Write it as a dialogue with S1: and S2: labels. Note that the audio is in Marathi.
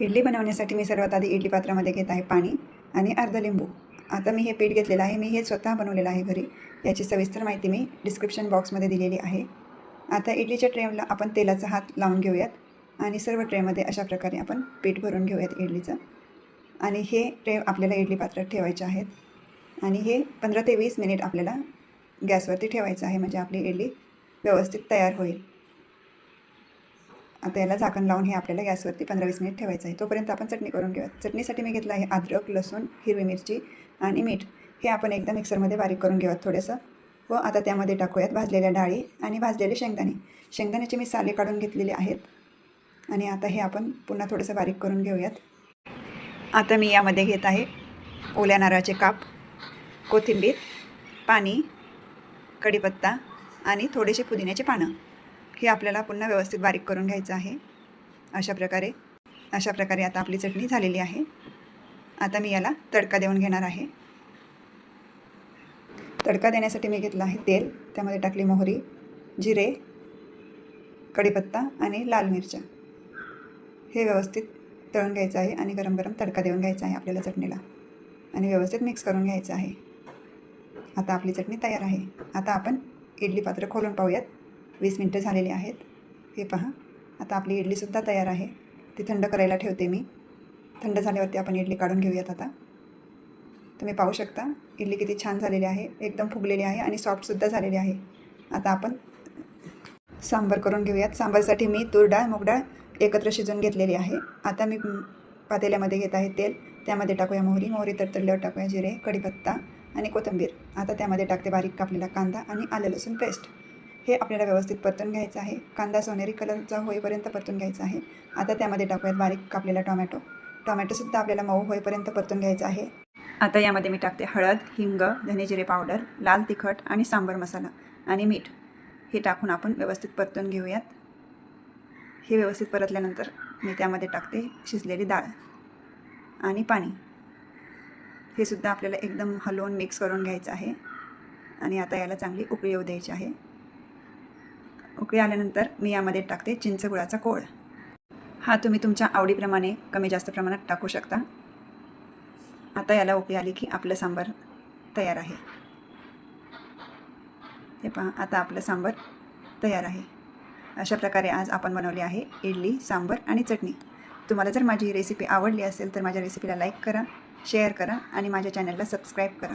S1: इडली बनवण्यासाठी मी सर्वात आधी इडली पात्रामध्ये घेत आहे पाणी आणि अर्धा लिंबू। आता मी हे पीठ घेतलेलं आहे, मी हे स्वतः बनवलेलं आहे घरी। याची सविस्तर माहिती मी डिस्क्रिप्शन बॉक्समध्ये दिलेली आहे। आता इडलीच्या ट्रेला आपण तेलाचा हात लावून घेऊयात आणि सर्व ट्रेमध्ये अशा प्रकारे आपण पीठ भरून घेऊयात इडलीचं। आणि हे ट्रे आपल्याला इडली पात्रात ठेवायचे आहेत आणि हे 15 ते 20 मिनिट आपल्याला गॅसवरती ठेवायचं आहे, म्हणजे आपली इडली व्यवस्थित तयार होईल। आता याला झाकण लावून हे आपल्याला गॅसवरती 15-20 मिनिट ठेवायचं आहे। तोपर्यंत आपण चटणी करून घेऊयात। चटणीसाठी मी घेतलं आहे अद्रक, लसूण, हिरवी मिरची आणि मीठ। हे आपण एकदा मिक्सरमध्ये बारीक करून घेऊयात थोडंसं। व आता त्यामध्ये टाकूयात भाजलेल्या डाळी आणि भाजलेले शेंगदाणे। शेंगदाण्याचे मी साले काढून घेतलेले आहेत आणि आता हे आपण पुन्हा थोडंसं बारीक करून घेऊयात। आता मी यामध्ये घेत आहे ओल्या नारळाचे काप, कोथिंबीर, पाणी, कढीपत्ता आणि थोडेसे पुदिन्याचे पानं। हे आपल्याला पुन्हा व्यवस्थित बारीक करून घ्यायचं आहे। अशा प्रकारे आता आपली चटणी झालेली आहे। आता मी याला तडका देऊन घेणार आहे। तडका देण्यासाठी मी घेतलं आहे तेल, त्यामध्ये टाकली मोहरी, जिरे, कढीपत्ता आणि लाल मिरच्या। हे व्यवस्थित तळून घ्यायचं आहे आणि गरम गरम तडका देऊन घ्यायचा आहे आपल्याला चटणीला आणि व्यवस्थित मिक्स करून घ्यायचं आहे। आता आपली चटणी तयार आहे। आता आपण इडली पात्र खोलून पाहूयात। 20 मिनिटं झालेली आहेत। हे पहा, आता आपली इडलीसुद्धा तयार आहे। ती थंड करायला ठेवते मी। थंड झाल्यावरती आपण इडली काढून घेऊयात। आता तुम्ही पाहू शकता इडली किती छान झालेली आहे, एकदम फुगलेली आहे आणि सॉफ्टसुद्धा झालेली आहे। आता आपण सांबार करून घेऊयात। सांबारसाठी मी तूर डाळ, मूग डाळ एकत्र शिजवून घेतलेली आहे। आता मी पातेल्यामध्ये घेत आहे तेल, त्यामध्ये टाकूया मोहरी तडतडल्यावर टाकूया जिरे, कढीपत्ता आणि कोथिंबीर। आता त्यामध्ये टाकते बारीक कापलेला कांदा आणि आलं लसूण पेस्ट। हे आपल्याला व्यवस्थित परतून घ्यायचं आहे। कांदा सोनेरी कलरचा होईपर्यंत परतून घ्यायचा आहे। आता त्यामध्ये टाकूयात बारीक कापलेला टोमॅटोसुद्धा आपल्याला मऊ होईपर्यंत परतून घ्यायचा आहे। आता यामध्ये मी टाकते हळद, हिंग, धने जिरे पावडर, लाल तिखट आणि सांबार मसाला आणि मीठ। हे टाकून आपण व्यवस्थित परतून घेऊयात। हे व्यवस्थित परतल्यानंतर मी त्यामध्ये टाकते शिजलेली डाळ आणि पाणी। हे सुद्धा आपल्याला एकदम हलवून मिक्स करून घ्यायचं आहे आणि आता याला चांगली उकळी येऊ द्यायची आहे। उकळी आल्यानंतर मी यामध्ये टाकते चिंच गुळाचा कोळ। हा तुम्ही तुमच्या आवडीप्रमाणे कमी जास्त प्रमाणात टाकू शकता। आता याला उकळी आली की आपलं सांबार तयार आहे। हे पहा, आता आपलं सांबार तयार आहे। अशा प्रकारे आज आपण बनवली आहे इडली, सांबार आणि चटणी। तुम्हाला जर माझी रेसिपी आवडली असेल तर माझ्या रेसिपीला लाईक करा, शेअर करा आणि माझ्या चॅनलला सबस्क्राईब करा।